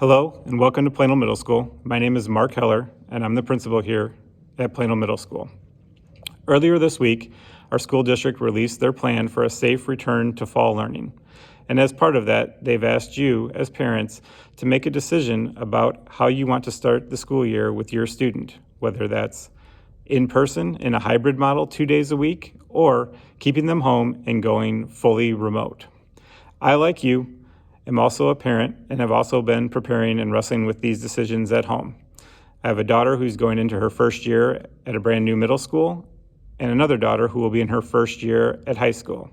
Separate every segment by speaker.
Speaker 1: Hello and welcome to Plano Middle School. My name is Mark Heller and I'm the principal here at Plano Middle School. Earlier this week, our school district released their plan for a safe return to fall learning. And as part of that, they've asked you as parents to make a decision about how you want to start the school year with your student, whether that's in person in a hybrid model 2 days a week or keeping them home and going fully remote. I, like you, am also a parent and have also been preparing and wrestling with these decisions at home. I have a daughter who's going into her first year at a brand new middle school and another daughter who will be in her first year at high school.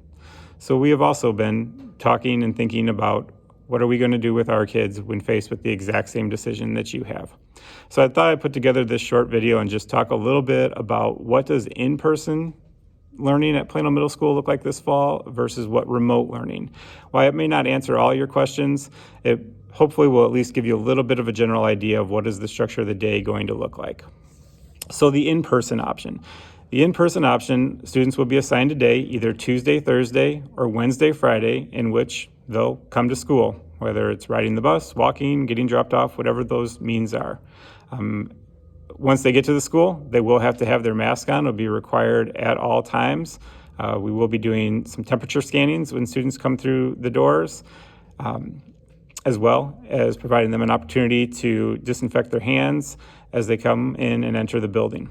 Speaker 1: So we have also been talking and thinking about what are we going to do with our kids when faced with the exact same decision that you have. So I thought I'd put together this short video and just talk a little bit about what does in-person learning at Plano Middle School look like this fall versus what remote learning. While it may not answer all your questions, it hopefully will at least give you a little bit of a general idea of what is the structure of the day going to look like. So the in-person option. The in-person option, students will be assigned a day, either Tuesday, Thursday, or Wednesday, Friday, in which they'll come to school, whether it's riding the bus, walking, getting dropped off, whatever those means are. Once they get to the school, they will have to have their mask on. It'll be required at all times. We will be doing some temperature scannings when students come through the doors, as well as providing them an opportunity to disinfect their hands as they come in and enter the building.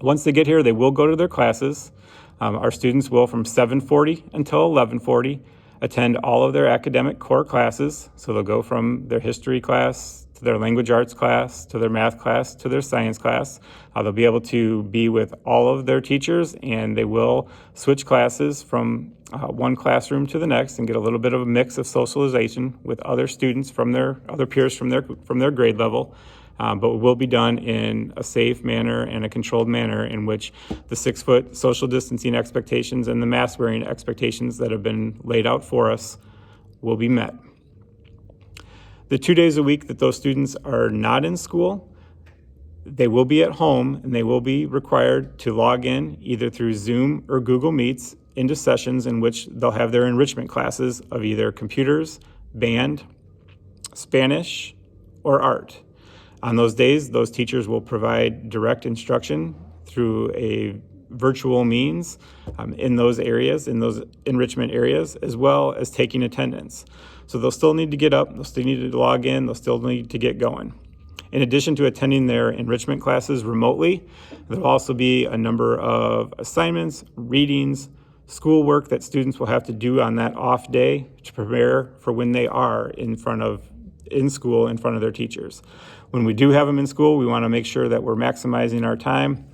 Speaker 1: Once they get here, they will go to their classes. Our students will, from 7:40 until 11:40, attend all of their academic core classes. So they'll go from their history class to their language arts class, to their math class, to their science class. They'll be able to be with all of their teachers, and they will switch classes from one classroom to the next and get a little bit of a mix of socialization with other students from their other peers from their grade level. But it will be done in a safe manner and a controlled manner in which the 6-foot social distancing expectations and the mask wearing expectations that have been laid out for us will be met. The 2 days a week that those students are not in school, they will be at home and they will be required to log in either through Zoom or Google Meets into sessions in which they'll have their enrichment classes of either computers, band, Spanish, or art. On those days, those teachers will provide direct instruction through a virtual means in those areas, in those enrichment areas, as well as taking attendance. So they'll still need to get up, they'll still need to log in, they'll still need to get going. In addition to attending their enrichment classes remotely, there'll also be a number of assignments, readings, schoolwork that students will have to do on that off day to prepare for when they are in school in front of their teachers. When we do have them in school, we want to make sure that we're maximizing our time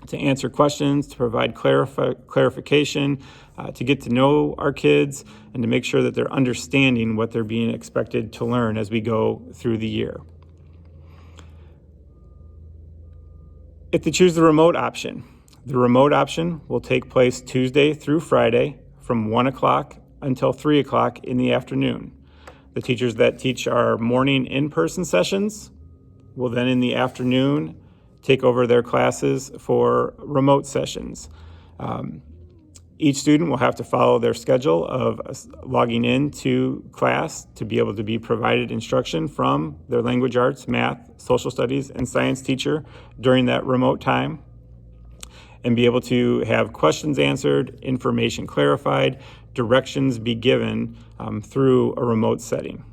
Speaker 1: to answer questions, to provide clarification, to get to know our kids, and to make sure that they're understanding what they're being expected to learn as we go through the year. If they choose the remote option will take place Tuesday through Friday from 1 o'clock until 3 o'clock in the afternoon. The teachers that teach our morning in-person sessions will then in the afternoon take over their classes for remote sessions. Each student will have to follow their schedule of logging into class to be able to be provided instruction from their language arts, math, social studies, and science teacher during that remote time, and be able to have questions answered, information clarified, directions be given through a remote setting.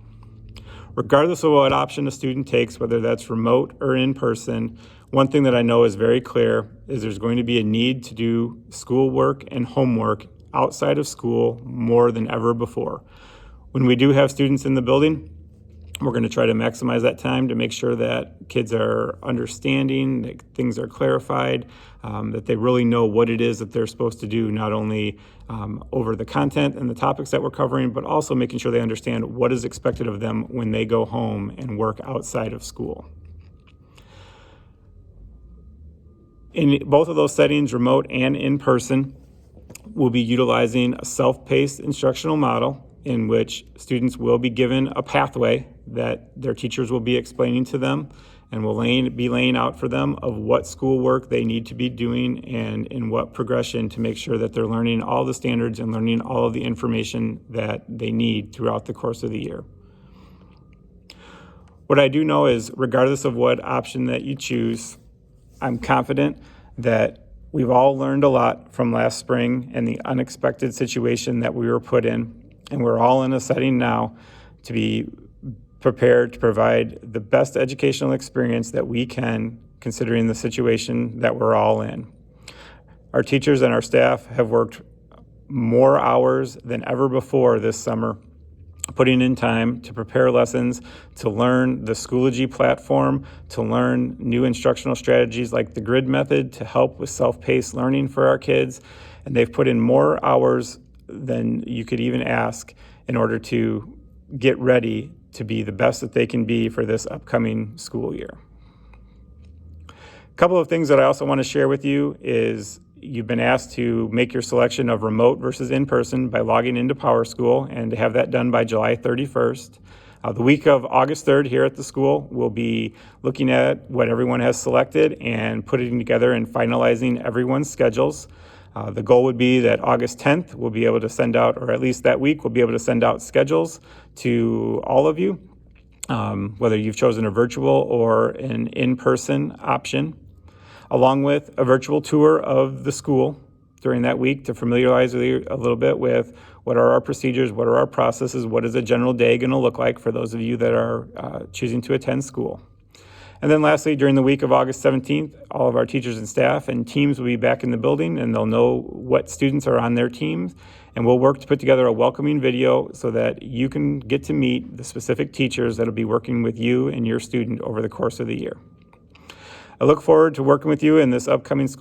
Speaker 1: Regardless of what option a student takes, whether that's remote or in person, one thing that I know is very clear is there's going to be a need to do schoolwork and homework outside of school more than ever before. When we do have students in the building, we're going to try to maximize that time to make sure that kids are understanding, that things are clarified, that they really know what it is that they're supposed to do, not only over the content and the topics that we're covering, but also making sure they understand what is expected of them when they go home and work outside of school. In both of those settings, remote and in person, we'll be utilizing a self-paced instructional model in which students will be given a pathway that their teachers will be explaining to them and will be laying out for them of what schoolwork they need to be doing and in what progression to make sure that they're learning all the standards and learning all of the information that they need throughout the course of the year. What I do know is, regardless of what option that you choose, I'm confident that we've all learned a lot from last spring and the unexpected situation that we were put in, and we're all in a setting now to be prepared to provide the best educational experience that we can, considering the situation that we're all in. Our teachers and our staff have worked more hours than ever before this summer, putting in time to prepare lessons, to learn the Schoology platform, to learn new instructional strategies like the grid method to help with self-paced learning for our kids. And they've put in more hours than you could even ask in order to get ready to be the best that they can be for this upcoming school year. A couple of things that I also want to share with you is you've been asked to make your selection of remote versus in-person by logging into PowerSchool, and to have that done by July 31st. The week of August 3rd here at the school, we'll be looking at what everyone has selected and putting together and finalizing everyone's schedules. The goal would be that August 10th we'll be able to send out, or at least that week we'll be able to send out schedules to all of you, whether you've chosen a virtual or an in-person option, along with a virtual tour of the school during that week to familiarize you a little bit with what are our procedures, what are our processes, what is a general day going to look like for those of you that are choosing to attend school. And then lastly, during the week of August 17th, all of our teachers and staff and teams will be back in the building, and they'll know what students are on their teams, and we'll work to put together a welcoming video so that you can get to meet the specific teachers that will be working with you and your student over the course of the year. I look forward to working with you in this upcoming school